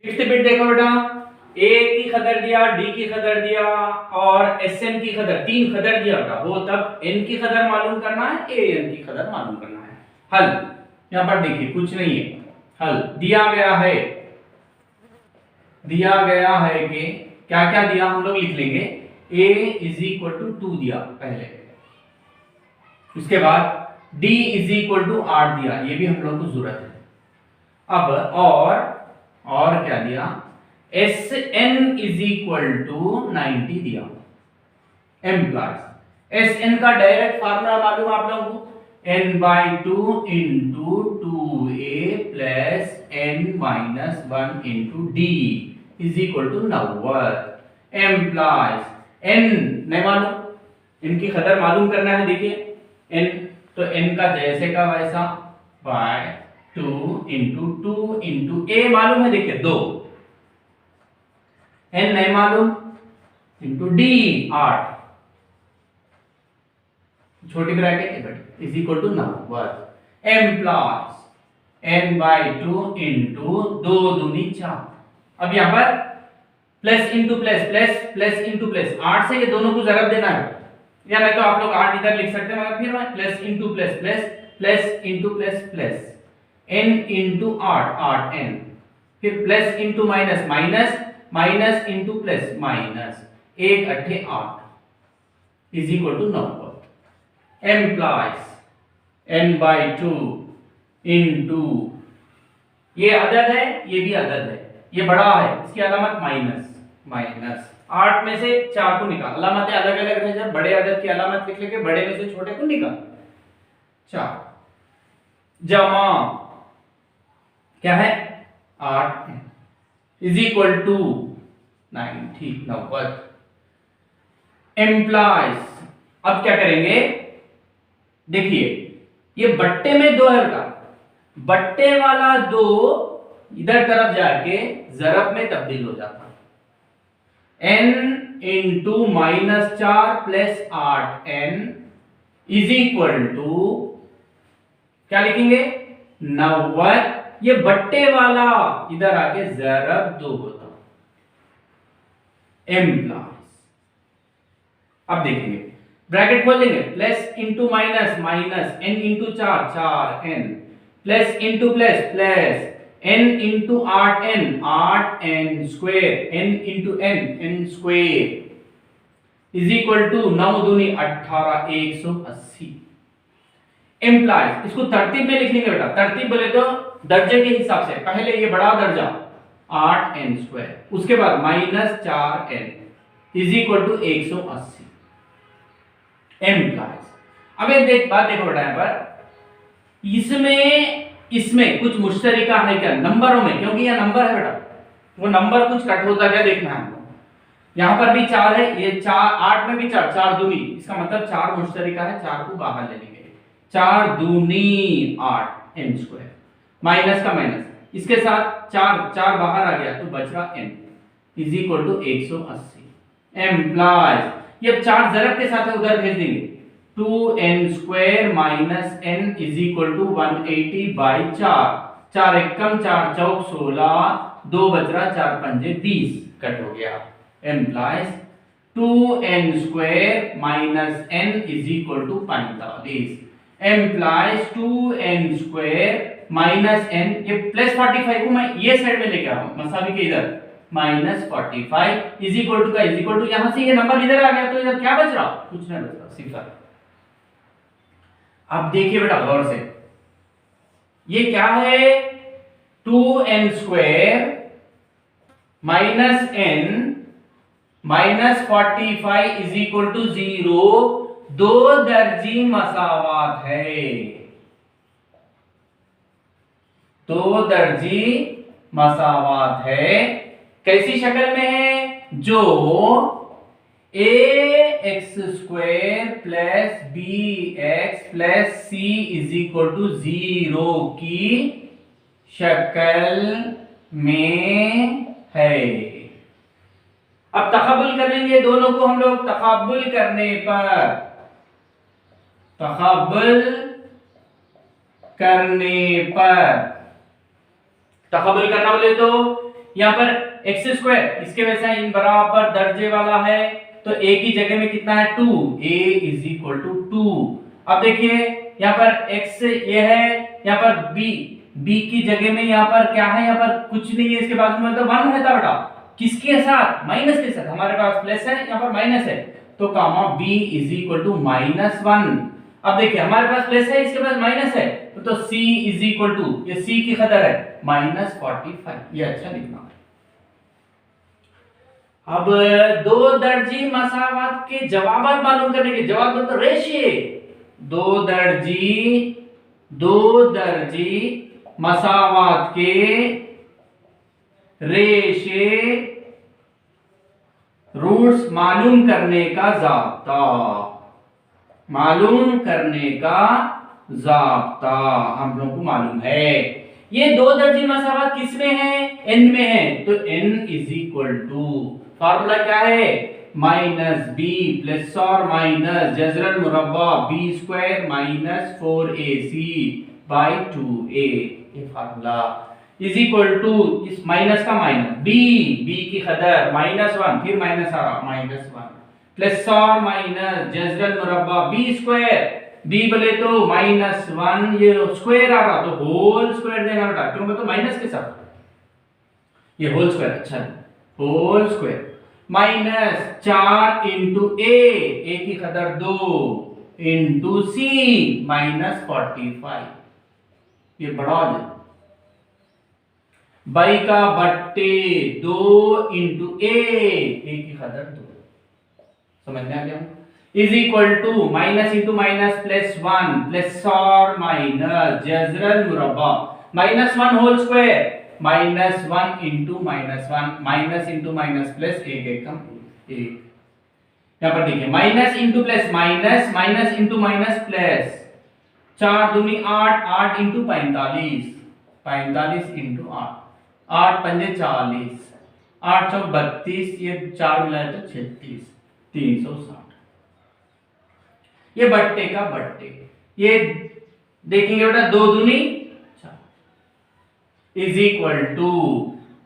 Fifth bit देखो बेटा, ए की खदर दिया, डी की खदर दिया और एस एन की खदर, तीन खदर दिया बेटा, वो तब एन की खदर मालूम करना है, ए एन की खदर मालूम करना है। हल यहां पर देखिए कुछ नहीं है, हल दिया गया है कि क्या क्या दिया हम लोग लिख लेंगे। a इज इक्वल टू 2 दिया पहले, उसके बाद d इज इक्वल टू 8 दिया, ये भी हम लोग को जरूरत है। अब और क्या दिया, S N is equal to 90 दिया। एम्प्लॉयज एस एन का डायरेक्ट फार्मूला मालूम आप लोगों को, n by 2 into 2a plus n minus 1 into d is equal to 90। Implies n नहीं मालूम, इनकी खतर मालूम करना है। देखिए n, तो n का जैसे का वैसा बाय 2 इंटू a मालूम है, देखिए 2, n नहीं मालूम इंटू d 8, छोटी ब्रैकेट है बेटा, is equal to 90। Implies n by 2 into 2 दूनी 4। अब यहां पर plus into plus plus plus into plus, 8 से ये दोनों को जरब देना है, या नहीं तो आप लोग 8 इधर लिख सकते हैं, मगर फिर मैं plus into plus plus plus into plus plus n into 8 n, फिर plus into minus minus minus into plus minus, 1 8 8 is equal to 90। Implies n by 2 into, ये अदद है ये भी अदद है, ये बड़ा है, इसकी अलामत माइनस माइनस, 8 में से 4 को निकाल, अलामतें अलग अलग है, जब बड़े अदद की अलामत लिख लेके बड़े में से छोटे को निकाल, 4 जमा क्या है 8 इज इक्वल टू 90 90। एम्प्लॉयज अब क्या करेंगे, देखिए ये बट्टे में 2 है बेटा, बट्टे वाला 2 इधर तरफ जाके जरब में तब्दील हो जाता है, n into minus 4 plus 8n is equal to क्या लिखेंगे 90। ये बट्टे वाला इधर आके जरब 2 होता। एम्प्लॉयज अब देखेंगे, ब्रैकेट खोल लेंगे, plus into minus minus n into 4 4n plus into plus plus n into 8n 8n square n into n square is equal to 9 दूनी 18 180। एम्प्लॉयज इसको तरतीब में लिख लेंगे बेटा, तरतीब बोले तो दर्जे के हिसाब से, पहले ये बड़ा दर्जा 8n स्क्वायर, उसके बाद minus 4n is equal to 180। Implies अब एक बात देखो बेटा, यहां पर इसमें कुछ मुश्तरिका है क्या नंबरों में, क्योंकि यह नंबर है बेटा, वो नंबर कुछ कट होता क्या देखना है हमको। यहां पर भी 4 है, ये 4 8 में भी 4 4 दूनी, इसका मतलब 4 मुश्तरिका है, 4 को बाहर ले लेंगे, 4 दूनी 8 n स्क्वायर माइनस का माइनस, इसके साथ 4 बाहर आ गया तो बच रहा n is equal to 180। Implies ये 4 जरब के साथ उधर भेज देंगे, 2n square minus n is equal to 180 by 4, 4 एकम 4 चौक 16, 2 बच रहा, 4 पंजे 20 कट हो गया। Implies 2n square minus n is equal to 45। Implies 2n square minus n, ये प्लस 45 को मैं ये साइड में लेके आ रहा हूं मसावी के इधर, माइनस 45 इज इक्वल टू का इज इक्वल टू, यहां से ये नंबर इधर आ गया तो इधर क्या बच रहा, कुछ नहीं बच रहा, सिंपल। अब देखिए बेटा गौर से, ये क्या है 2n square minus n minus 45 is equal to 0, 2 दर्जी मसावात है, 2 दर्जी मसावात है, कैसी शक्ल में है, जो ax square plus bx plus c is equal to 0 की शक्ल में है। अब तकाबुल कर लेंगे दोनों को हम लोग, तकाबुल करने पर, तकाबुल करने पर, तकाबुल करना बोले तो यहाँ पर एक्स स्क्वायर इसके वैसे इन बराबर दर्जे वाला है, तो a की जगह में कितना है 2, a इज इक्वल टू 2। अब देखिए यहाँ पर x ये है, यहाँ पर b की जगह में यहाँ पर क्या है, यहाँ पर कुछ नहीं है, इसके बाजू में तो 1 रहता बेटा, किसके साथ, माइनस के साथ। हमारे पास प्लस है, यहाँ पर माइनस है, तो कामा b इज इक्वल टू -1। अब देखिए हमारे पास प्लस है, इसके पास माइनस है, तो c इज इक्वल टू, ये c की कदर है -45। ये अच्छा लिखना। अब दो दर्जी मसावात के जवाबात मालूम करने के, जवाब मतलब रेशियो, दो दर्जी मसावात के रेशे रूट्स मालूम करने का जाब्ता, मालूम करने का जाब्ता हम लोगों को मालूम है। ये दो दर्जी मसावात किसमें है, n में है, तो n is equal to, formula क्या है, माइनस बी प्लस और माइनस जजरल मुरब्बा B square minus 4ac by 2a, ये फार्मूला इज इक्वल टू, इस माइनस का माइनस, बी की कदर -1, फिर माइनस आ रहा -1 प्लस और माइनस जजरल मुरब्बा बी स्क्वायर, बी बोले तो -1, ये स्क्वायर आ रहा तो होल स्क्वायर देना बेटा, क्यों तो माइनस के साथ, ये होल स्क्वायर, अच्छा होल स्क्वायर माइनस 4 इंटू ए की कदर 2 इंटू सी -45, ये बढ़ा दे, बाई का बट्टे 2 इंटू ए की कदर 2, समझ में आ गया, is equal to minus into minus +1 plus और माइनस जजरल मुरब्बा -1 whole square -1 into -1 minus into minus plus एक कम एक, यहाँ पर देखिए minus into plus minus, minus into minus plus, 4 दूनी 8, 8 इंटू 45, 45 इंटू 8, 8 पंजे 40, 8 चौक 32, ये 4 मिलाए तो 36, 360, ये बट्टे का बट्टे, ये देखेंगे बेटा 2 दूनी इज इक्वल टू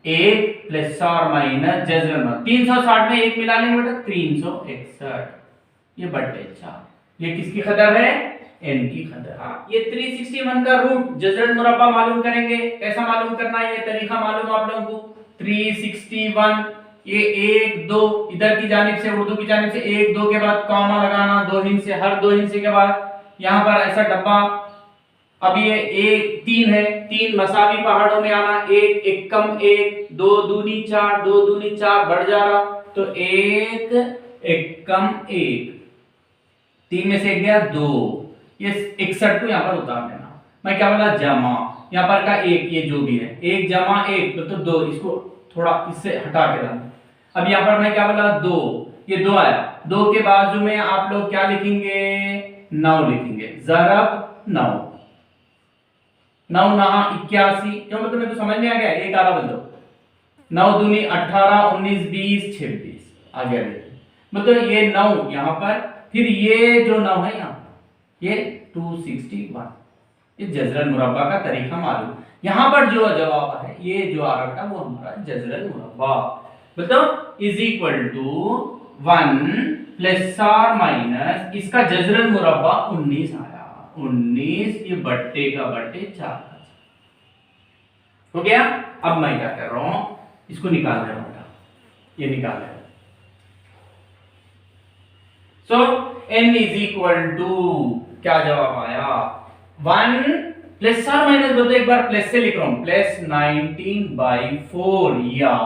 1 प्लस और माइनस जजरल में 360 में 1 मिला लेंगे बेटा 361, ये बट्टे 4, ये किसकी कदर है, n की कदर। ये 361 का रूट जजरल मुरब्बा मालूम करेंगे, कैसा मालूम करना है, ये तरीका मालूम आप लोगों को, 361, ये 1 2 इधर की जानिब से, उर्दू की जानिब से 1 2 के बाद कॉमा लगाना, 2 हिस्से, हर 2 हिस्से के बाद यहाँ पर ऐसा डब्बा, अब ये 1 3 है, 3 मसावी पहाड़ों में आना, 1 1 कम 1, 2 दूनी 4, 2 दूनी 4 बढ़ जा रहा, तो 1 1 कम 1, 3 में से 1 गया 2, ये 61 को यहाँ पर उतार देना, मैं क्या बोला जमा, यहाँ पर का 1 ये जो भी है 1 जमा 1 तो 2, इसको थोड़ा इससे हटा के रखना। अब यहाँ पर मैं क्या बोला 2, ये 2 आया, 2 के बाजू में आप लोग क्या लिखेंगे 9 लिखेंगे, ज़रब 9, 9 9 81, क्यों मतलब मेरे को समझ में आ गया, एक आरा बोल दो, 9 दूनी 18 19 20 26 आ गया, देखिए मतलब ये 9 यहाँ पर, फिर ये जो 9 है यहाँ ये 261, ये जजरल मुरब्बा का तरीका मालूम, यहाँ पर जो जवाब है ये जो आ रहा है वो हमारा जजरल मुरब्बा, मतलब इज इक्वल टू 1 प्लस और माइनस इसका जजरल मुरब्बा 19 आया, 19, ये बट्टे का बट्टे 4 हो गया। अब मैं क्या कर रहा हूं, इसको निकाल रहा हूं, ये निकाल रहा हूं, सो n इज इक्वल टू क्या जवाब आया 1 प्लस और माइनस बोलते एक बार प्लस से लिख रहा हूं, प्लस 19/4 या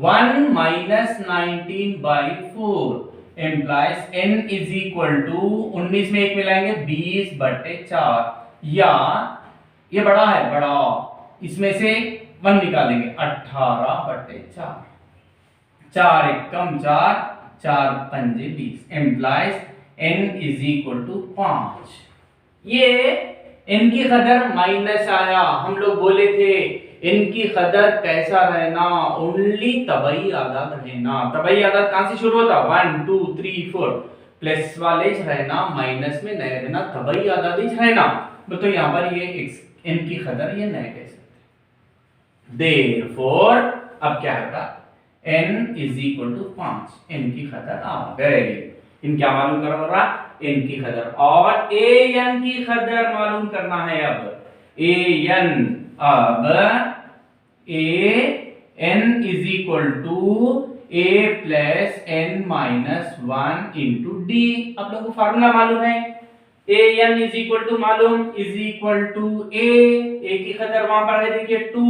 1 minus 19/4 implies n is equal to 19 में 1 मिलाएंगे 20/4, या ये बड़ा है बड़ा, इसमें से 1 निकालेंगे 18/4, 4 1 कम 4, 4 पंजे 20 implies n is equal to 5। ये n की कदर माइनस आया, हम लोग बोले थे n की कदर कैसा रहना, ओनली तबई आदाद रहना, तबई आदाद कहां से शुरू होता 1 2 3 4, प्लस वाले रहना माइनस में नहीं रहना, तबई आदाद रहना, तो यहाँ पर ये n की कदर ये नहीं कह सकते, देयरफॉर अब क्या होगा, n is equal to 5, n की कदर आ गई। इन क्या मालूम करो हो रहा, n की कदर, और an की कदर मालूम करना है। अब an, अब an is equal to a plus n minus 1 into D. आप लोगों को फार्मूला मालूम है, an इज इक्वल टू मालूम, इज इक्वल टू a की कदर वहां पर है देखिए 2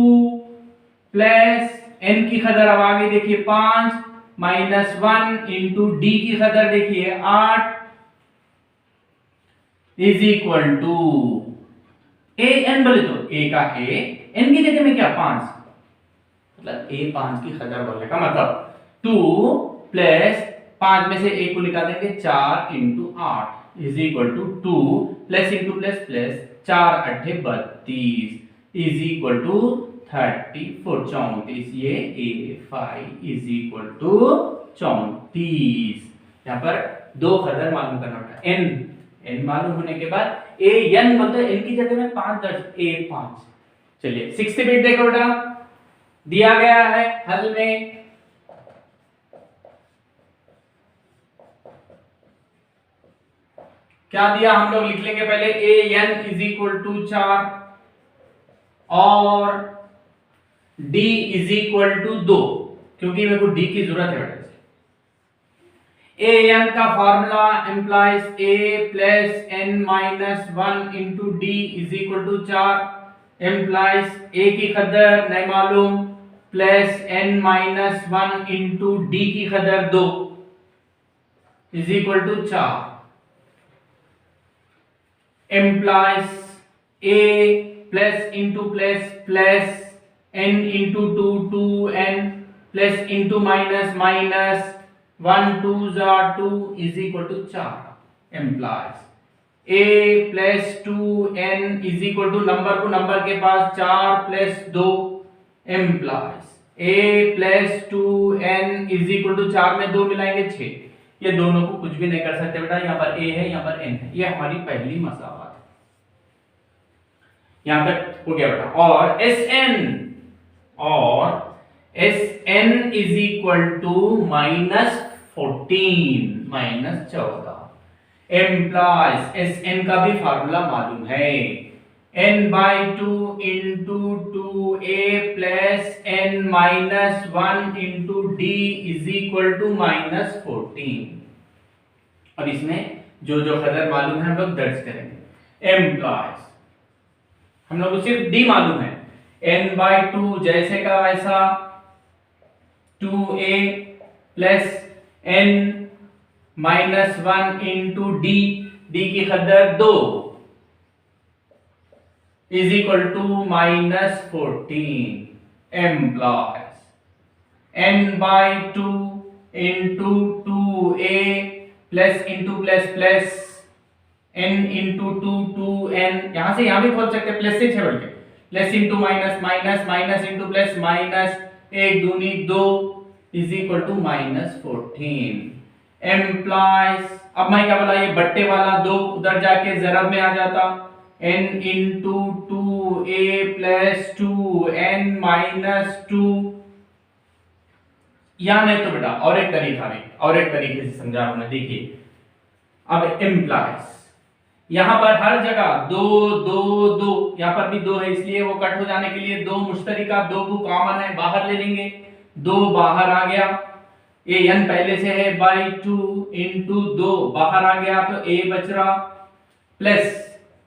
प्लस n की कदर अब आगे देखिए 5 माइनस 1 इंटू डी की कदर देखिए 8 इज इक्वल टू an बोले तो a का a, n की जगह में क्या 5, मतलब a 5 की कदर बोलने का मतलब 2 प्लस 5 में से 1 को निकाल देंगे 4 into 8 is equal to 2 plus into plus plus 4 अट्ठे 32 इज इक्वल टू 34 34, ये a5 इज इक्वल टू 34। यहाँ पर दो कदर मालूम करना होता है, n मालूम होने के बाद an मतलब n की जगह में 5 दर्ज a5। चलिए 60 बिट देखो बेटा, दिया गया है हल में, क्या दिया हम लोग लिख लेंगे पहले, an इज इक्वल टू 4 और d इज इक्वल टू 2, क्योंकि मेरे को d की जरूरत है बेटा। an का formula implies a plus n minus 1 into D is equal to 4, implies a की कदर नहीं मालूम plus n minus 1 into D की कदर 2 is equal to 4, implies a plus into plus plus n into 2 2n plus into minus minus 1 2 2 is equal to 4, implies a plus 2n is equal to number को number के पास 4 plus 2, implies a plus 2n is equal to 4 में 2 मिलाएंगे 6, ये दोनों को कुछ भी नहीं कर सकते बेटा, यहाँ पर a है यहाँ पर n है, ये हमारी पहली मसावत है। यहां तक हो गया बेटा, Sn is equal to minus 14 minus 14, implies Sn का भी फार्मूला मालूम है, n by 2 into 2a plus n minus 1 into D is equal to minus 14, और इसमें जो जो कदर मालूम है हम लोग दर्ज करेंगे। एम्प्लाइज हम लोग को सिर्फ d मालूम है, n बाई 2 जैसे का वैसा 2a plus n minus 1 into D, D की कदर 2 is equal to minus 14, implies n by 2 into 2a plus into plus plus n into 2 2n, यहां से यहां भी खोल सकते हैं, प्लस से छोड़ के plus into minus minus minus into plus minus 1 दूनी 2 is equal to minus 14, implies अब मैं क्या बोला, ये बट्टे वाला 2 उधर जाके जरब में आ जाता, n into 2a plus 2n minus 2, या नहीं तो बेटा और एक तरीके से समझा रहा हूं मैं, देखिए अब एम्प्लाइज यहां पर हर जगह 2 2 2, यहां पर भी 2 है इसलिए वो कट हो जाने के लिए 2 मुश्तरिका, 2 को कॉमन है बाहर ले लेंगे, 2 बाहर आ गया, ये n पहले से है बाई 2 इंटू 2 बाहर आ गया तो a बच रहा, प्लस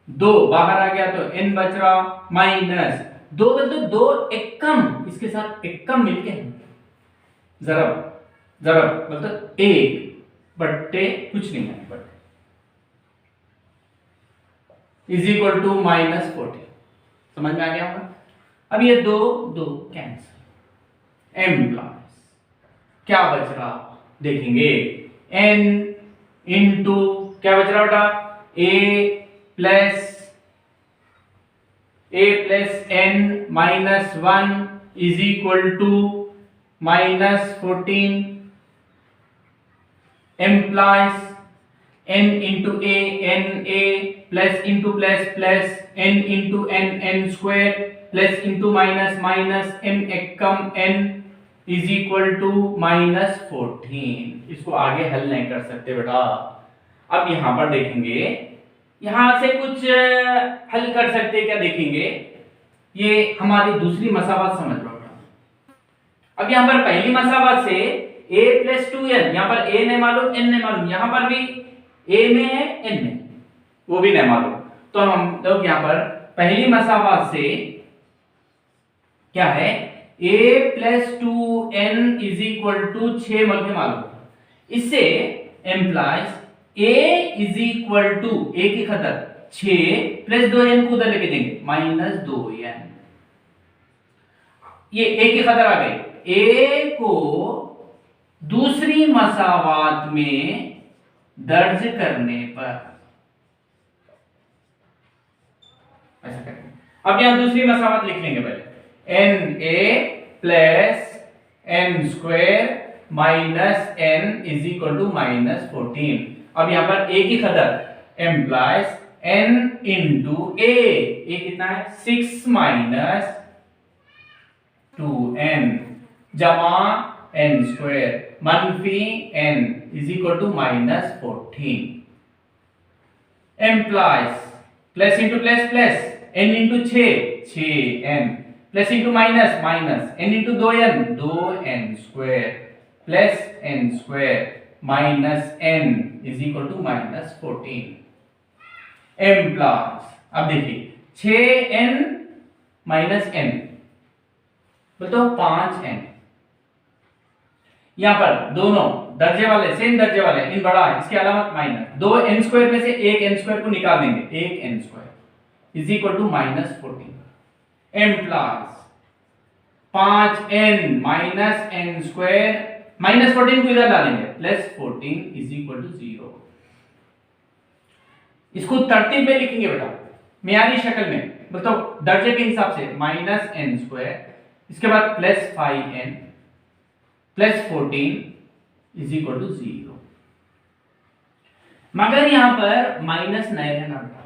2 बाहर आ गया तो n बच रहा, माइनस 2 तो 2 एक कम, इसके साथ एक कम मिलके जरब मतलब 1 बट्टे कुछ नहीं है बट्टे इज इक्वल टू माइनस 14, समझ में आ गया होगा। अब ये 2 2 कैंसिल, एम्प्लाइज क्या बच रहा देखेंगे, n इंटू क्या बच रहा बेटा, a plus n minus 1 is equal to minus 14, implies n into a plus into plus plus n into n square plus into minus minus n एकम n इज इक्वल टू -14। इसको आगे हल नहीं कर सकते बेटा। अब यहां पर देखेंगे, यहां से कुछ हल कर सकते, क्या देखेंगे, ये हमारी दूसरी मसावत समझ लो बेटा। अब यहां पर पहली मसावत से a + 2n, यहां पर a नहीं मालूम, n नहीं मालूम, यहां पर भी a में है, n में, वो भी नहीं मालूम। तो हम लोग यहां पर पहली मसावत से क्या है, a + 2n = 6 बोल के मालूम। इससे एम्प्लाइज a = a की खतर 6 + 2n को उधर लेके देंगे -2n। ये a की खतर आ गई। a को दूसरी मसावत में दर्ज करने पर ऐसा करेंगे। अब यहां दूसरी मसावत लिख लेंगे पहले, na + n² - n = -14। अब यहां पर a की खतर एम्प्लाइज n × a कितना है, 6 - 2n जमा n² मनफी n = -14। Implies plus into plus plus n × 6 6n plus into minus minus n × 2n 2n² plus n² minus n = implies अब देखिए 6n - n बताओ 5n। यहां पर दोनों दर्जे वाले, सेम दर्जे वाले, इन बड़ा है, इसकी अलामत माइनस, 2n² में से एक n² को निकाल देंगे, एक n² = -14। एम्प्लाइज 5n - n² -14 को इधर डालेंगे, +14 = 0। इसको तरतीब में लिखेंगे बेटा, मियारी शक्ल में, मतलब दर्जे के हिसाब से, -n², इसके बाद +5n +14 = 0। मगर यहां पर माइनस नहीं रहना बेटा,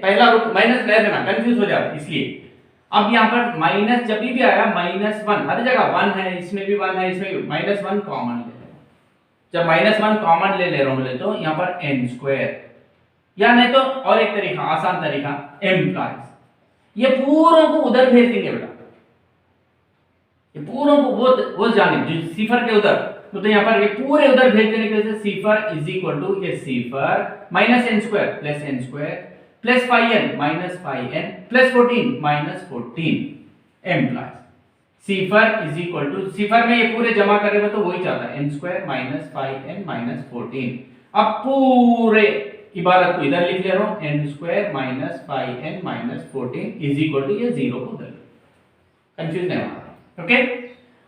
पहला रूप माइनस नहीं रहना, कंफ्यूज हो जाता इसलिए। अब यहां पर माइनस जब भी आया -1, हर जगह 1 है, इसमें भी 1 है, इसमें भी -1 कॉमन ले ले। जब -1 कॉमन ले रहा हूं तो यहां पर n², या नहीं तो और एक तरीका, आसान तरीका, एम्प्लाइज ये पूरों को उधर भेज देंगे बेटा, ये पूरों को वो जाने जो सिफर के उधर, तो यहाँ पर ये पूरे उधर भेज देने की वजह से सिफर = ये सिफर -n² + n² +5n - 5n +14 - 14। Employees सिफर सिफर में ये पूरे जमा करेंगे तो वही चाहता है, n² - 5n - 14। अब पूरे इबारत को इधर लिख ले रहा हूं, n² - 5n - 14 = ये 0 को उधर, कंफ्यूज नहीं होगा। ओके,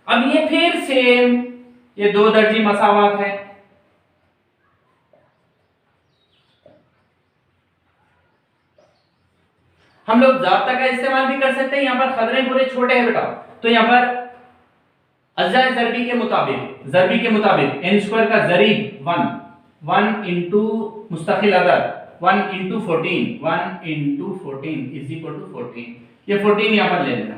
अब ये फिर सेम ये दो दर्जी मसावत है। हम लोग ज़ाब्ता का इस्तेमाल भी कर सकते हैं, यहां पर खदरे पूरे छोटे हैं बेटा, तो यहां पर अज्जा ज़रबी के मुताबिक n² का ज़रीब 1 × मुस्तकिल अदद 1 × 14 = 14, ये 14 यहां पर ले लेना।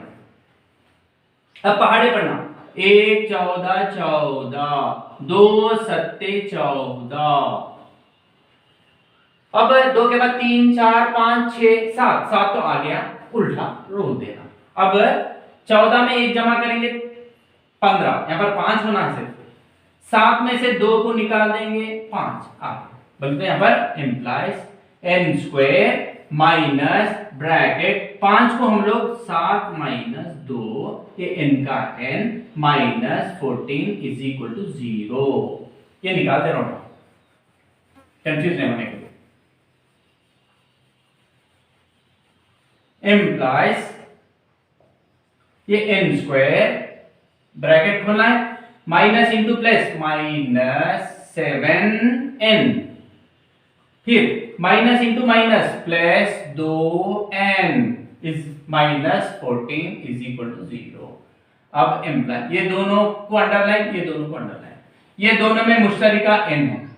अब पहाड़े पढ़ना, 1 14 14 2 7 14, अब 2 के बाद 3 4 5 6 7 7 तो आ गया, उल्टा रोक देना। अब 14 में 1 जमा करेंगे 15, यहां पर 5 होना है, सिर्फ 7 में से 2 को निकाल देंगे 5 आ गया, बल्कि यहां पर एम्प्लाइज n² माइनस ब्रैकेट 5 को हम लोग 7 - 2, ये n का n -14 = 0, ये निकाल दे रहा हूं, कंफ्यूज नहीं होने के लिए। एम्प्लाइज ये n² ब्रैकेट खोलना है, माइनस इंटू प्लस -7n, फिर minus into minus plus 2n is -14 = 0। अब एम्प्लाय ये दोनों को अंडरलाइन, ये दोनों को अंडरलाइन, ये दोनों में मुश्तरिका n है,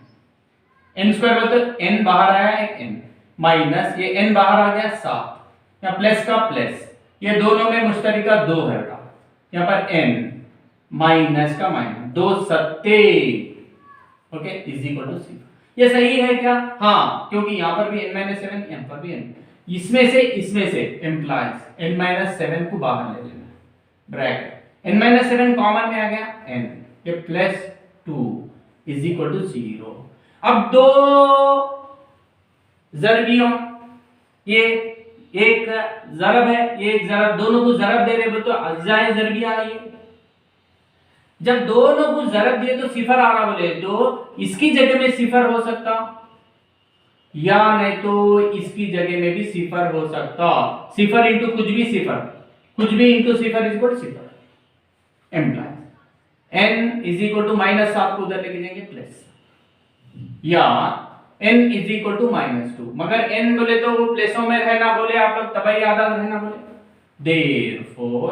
n² बोलते n बाहर आया है, n माइनस ये n बाहर आ गया 7, या प्लस का प्लस, ये दोनों में मुश्तरिका 2 है बेटा, यहाँ पर n माइनस का माइनस, 2 सत्ते, ओके, इज इक्वल टू 0। ये सही है क्या? हाँ, क्योंकि यहाँ पर भी n-7, यहाँ पर भी n, इसमें से एम्प्लाइज n-7 को बाहर ले लेना, ब्रैकेट n-7 कॉमन में आ गया n, ये प्लस 2 इज इक्वल टू 0। अब दो ज़रबियों, ये एक ज़रब है, ये एक ज़रब, दोनों को ज़रब दे रहे हो तो अज्जाए ज़रबिया है ये। जब दोनों को ज़रब दिए तो सिफर आ रहा बोले तो इसकी जगह में सिफर हो सकता या नहीं तो इसकी जगह में भी सिफर हो सकता। सिफर इंटू कुछ भी सिफर, कुछ भी इंटू सिफर इज इक्वल सिफर। Implies n is equal to -7 को उधर लेके जाएंगे प्लस, या n इज इक्वल टू -2, मगर n बोले तो वो प्लेसों में रहना बोले आप लोग, तभी याद रहना बोले, therefore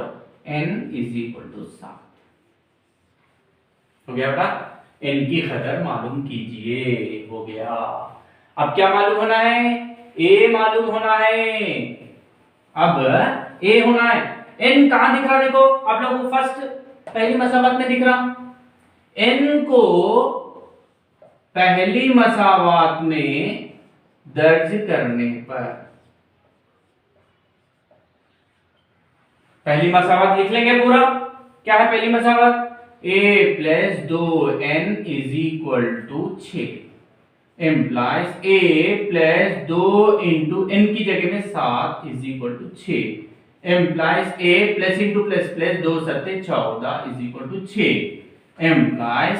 n is equal to 7 हो गया बेटा। n की कदर मालूम कीजिए, हो गया। अब क्या मालूम होना है? a मालूम होना है। अब a होना है, n कहां दिख रहा है? देखो आप लोगों को फर्स्ट पहली मसावत में दिख रहा, n को पहली मसावत में दर्ज करने पर, पहली मसावत लिख लेंगे पूरा। क्या है पहली मसावत? a plus 2n is equal to 6 implies a plus 2 into n की जगह में 7 is equal to 6 implies a plus into plus plus 2 सत्ते 14 is equal to 6 implies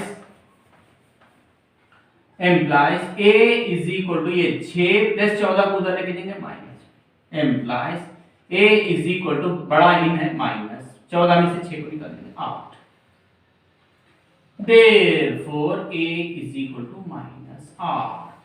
a is equal to ये 6 प्लस 14 को उधर लेके जाएंगे minus, implies a is equal to बड़ा इन है माइनस 14 में से 6 को निकाल देंगे 8, therefore a is equal to -8।